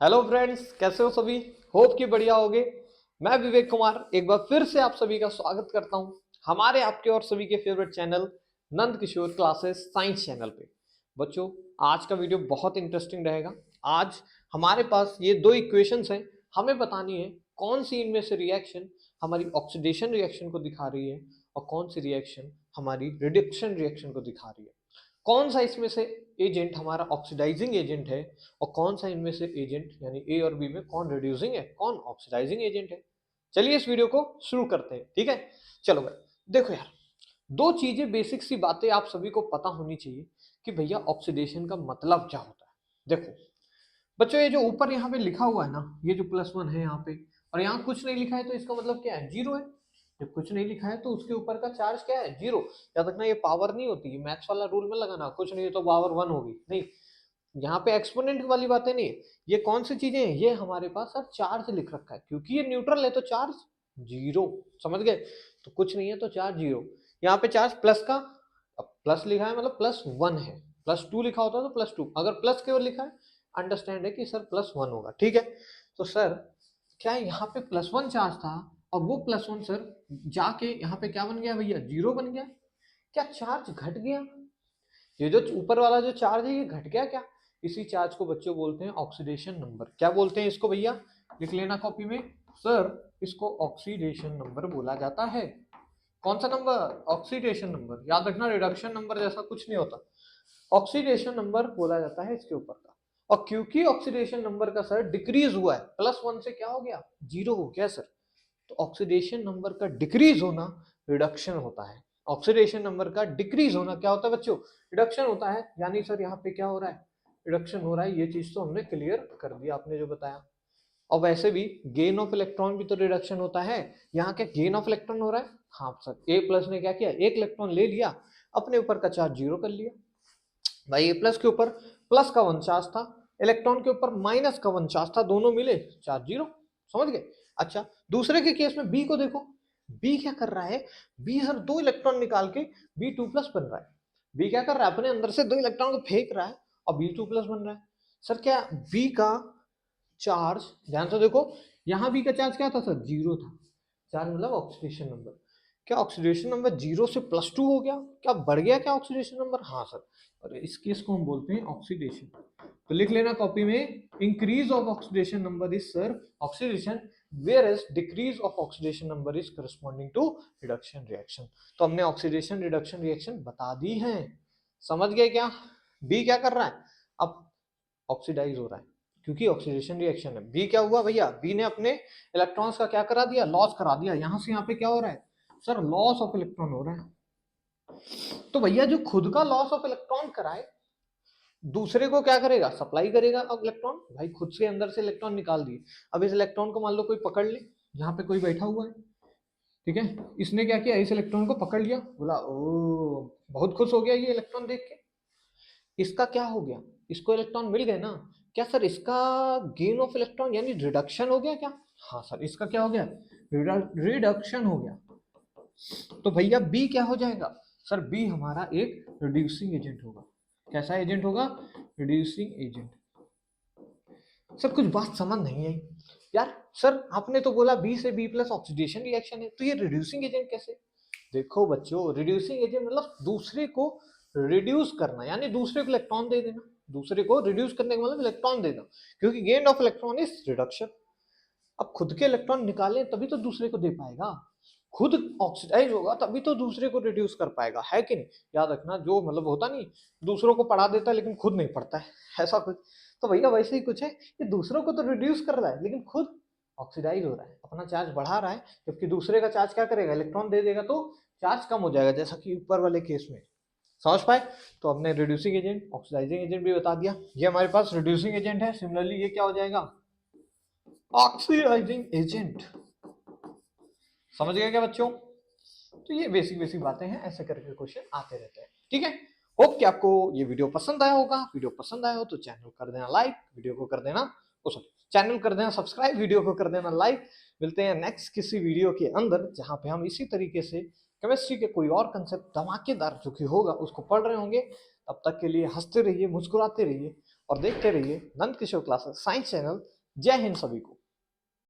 Hello friends, कैसे हो सभी। होप कि बढ़िया होगे। मैं विवेक कुमार एक बार फिर से आप सभी का स्वागत करता हूं हमारे आपके और सभी के favourite channel Nand Kishore classes science channel पे। बच्चों, आज का वीडियो बहुत इंटरेस्टिंग रहेगा। आज हमारे पास ये दो इक्वेशंस हैं, हमें बतानी है कौन सी इनमें से रिएक्शन हमारी ऑक्सीडेशन रिएक्शन को दिखा रही है और कौन सी रिएक्शन हमारी रिडक्शन रिएक्शन को दिखा रही है। कौन सा इसमें से एजेंट हमारा ऑक्सीडाइजिंग एजेंट है और कौन सा इनमें से एजेंट यानी ए और बी में कौन रिड्यूसिंग है कौन ऑक्सीडाइजिंग एजेंट है। चलिए इस वीडियो को शुरू करते हैं, ठीक है। चलो भाई, देखो यार, दो चीजें बेसिक सी बातें आप सभी को पता होनी चाहिए कि भैया ऑक्सीडेशन का मतलब क्या होता है। देखो बच्चों, ये जो ऊपर यहाँ पे लिखा हुआ है ना, ये जो +1 है यहाँ पे और यहाँ कुछ नहीं लिखा है, तो इसका मतलब क्या है, जीरो है। जब कुछ नहीं लिखा है तो उसके ऊपर का चार्ज क्या है, जीरो। याद रखना, ये पावर नहीं होती, ये मैथ्स वाला रूल में लगाना, कुछ नहीं तो पावर 1 होगी नहीं। यहाँ पे एक्सपोनेंट वाली बातें नहीं है। ये कौन सी चीजें हैं, ये हमारे पास सर चार्ज लिख रखा है, क्योंकि ये न्यूट्रल है तो चार्ज जीरो। समझ गए। तो कुछ नहीं है तो चार्ज जीरो। यहाँ पे चार्ज प्लस का, अब प्लस लिखा है मतलब +1 है। +2 लिखा होता तो +2, अगर प्लस केवल लिखा है अंडरस्टैंड है कि सर +1 होगा, ठीक है। तो सर क्या यहाँ पे +1 चार्ज था और वो +1 सर जाके यहाँ पे क्या बन गया भैया, जीरो बन गया। क्या चार्ज घट गया? ये जो ऊपर वाला जो चार्ज है ये घट गया क्या? इसी चार्ज को बच्चों बोलते हैं ऑक्सीडेशन नंबर। क्या बोलते हैं इसको भैया, लिख लेना कॉपी में। सर इसको ऑक्सीडेशन नंबर बोला जाता है। कौन सा नंबर? Oxidation number. याद रखना, रिडक्शन नंबर जैसा कुछ नहीं होता, ऑक्सीडेशन नंबर बोला जाता है इसके ऊपर का। और क्योंकि ऑक्सीडेशन नंबर का सर डिक्रीज हुआ है, +1 से क्या हो गया, जीरो हो गया सर। तो ऑक्सीडेशन नंबर का डिक्रीज होना रिडक्शन होता है। ऑक्सीडेशन नंबर का डिक्रीज होना क्या होता है बच्चों, रिडक्शन होता है। यानी सर यहाँ पे क्या हो रहा है, रिडक्शन हो रहा है। ये चीज तो हमने क्लियर कर दिया, आपने जो बताया। और वैसे भी गेन ऑफ इलेक्ट्रॉन भी तो रिडक्शन होता है। यहाँ क्या गेन ऑफ इलेक्ट्रॉन हो रहा है? हाँ सर, ए प्लस ने क्या किया, एक इलेक्ट्रॉन ले लिया, अपने ऊपर का चार्ज जीरो कर लिया। भाई ए प्लस के ऊपर प्लस का 1 चार्ज था, इलेक्ट्रॉन के ऊपर माइनस का 1 चार्ज था, दोनों मिले चार्ज जीरो। समझ गए। अच्छा, दूसरे के केस में बी को देखो। बी क्या कर रहा है, बी सर दो इलेक्ट्रॉन निकाल के B2+ बन रहा है। बी क्या कर रहा है, अपने अंदर से दो इलेक्ट्रॉन को फेंक रहा है और B2+ बन रहा है। सर क्या बी का चार्ज, ध्यान से देखो, यहाँ बी का चार्ज क्या था सर, जीरो था। चार्ज मतलब ऑक्सीडेशन नंबर। क्या ऑक्सीडेशन नंबर जीरो से +2 हो गया, क्या बढ़ गया क्या ऑक्सीडेशन नंबर? हाँ सर। और इस केस को हम बोलते हैं ऑक्सीडेशन। तो लिख लेना कॉपी में, increase of oxidation number is sir oxidation, whereas decrease of oxidation number is corresponding to reduction reaction. तो हमने ऑक्सीडेशन रिडक्शन रिएक्शन बता दी है। समझ गए क्या? बी क्या कर रहा है, अब ऑक्सीडाइज हो रहा है क्योंकि ऑक्सीडेशन रिएक्शन है। बी क्या हुआ भैया, बी ने अपने इलेक्ट्रॉन्स का क्या करा दिया, लॉस करा दिया। यहां से यहाँ पे क्या हो रहा है सर, लॉस ऑफ इलेक्ट्रॉन हो रहा है। तो भैया जो खुद का लॉस ऑफ इलेक्ट्रॉन कराए, दूसरे को क्या करेगा, सप्लाई करेगा। अब इलेक्ट्रॉन भाई खुद से अंदर से इलेक्ट्रॉन निकाल दिए। अब इस इलेक्ट्रॉन को मान लो कोई पकड़ ले, यहाँ पे कोई बैठा हुआ है, ठीक है। इसने क्या किया, इस इलेक्ट्रॉन को पकड़ लिया, बोला ओ, बहुत खुश हो गया ये इलेक्ट्रॉन देख के। इसका क्या हो गया, इसको इलेक्ट्रॉन मिल गए ना। क्या सर इसका गेन ऑफ इलेक्ट्रॉन यानी रिडक्शन हो गया क्या? हाँ सर, इसका क्या हो गया, रिडक्शन हो गया। तो भैया बी क्या हो जाएगा सर, बी हमारा एक रिड्यूसिंग एजेंट होगा। कैसा एजेंट होगा, रिड्यूसिंग एजेंट। सर कुछ बात समझ नहीं आई यार। सर आपने तो बोला बी से B+ ऑक्सीडेशन रिएक्शन है, तो ये रिड्यूसिंग एजेंट कैसे? देखो बच्चों, रिड्यूसिंग एजेंट मतलब दूसरे को रिड्यूस करना, यानी दूसरे को इलेक्ट्रॉन दे देना। दूसरे को रिड्यूस करने का मतलब इलेक्ट्रॉन देना, क्योंकि gain of electron is reduction. अब खुद के इलेक्ट्रॉन निकाले तभी तो दूसरे को दे पाएगा। खुद ऑक्सीडाइज होगा तभी तो दूसरे को रिड्यूस कर पाएगा, है कि नहीं। याद रखना, जो मतलब होता नहीं, दूसरों को पढ़ा देता है लेकिन खुद नहीं पढ़ता है, ऐसा कुछ। तो भैया वैसे ही कुछ है, ये दूसरों को तो रिड्यूस कर रहा है लेकिन खुद ऑक्सीडाइज हो रहा है, अपना चार्ज बढ़ा रहा है। जबकि दूसरे का चार्ज क्या करेगा, इलेक्ट्रॉन दे देगा तो चार्ज कम हो जाएगा, जैसा कि ऊपर वाले केस में। समझ पाए। तो हमने रिड्यूसिंग एजेंट ऑक्सीडाइजिंग एजेंट भी बता दिया। ये हमारे पास रिड्यूसिंग एजेंट है। सिमिलरली ये क्या हो जाएगा, ऑक्सीडाइजिंग एजेंट। समझ गए क्या बच्चों? तो ये बेसिक बेसिक बातें हैं, ऐसे करके क्वेश्चन आते रहते हैं, ठीक है। होप कि आपको ये वीडियो पसंद आया होगा। वीडियो पसंद आया हो तो चैनल कर देना लाइक, वीडियो को कर देना, सॉरी, चैनल कर देना सब्सक्राइब, वीडियो को कर देना लाइक। मिलते हैं नेक्स्ट किसी वीडियो के अंदर, जहां पे हम इसी तरीके से केमिस्ट्री के कोई और कंसेप्ट धमाकेदार जो कि होगा उसको पढ़ रहे होंगे। तब तक के लिए हंसते रहिए, मुस्कुराते रहिए और देखते रहिए Nand Kishore classes science channel. जय हिंद सभी को।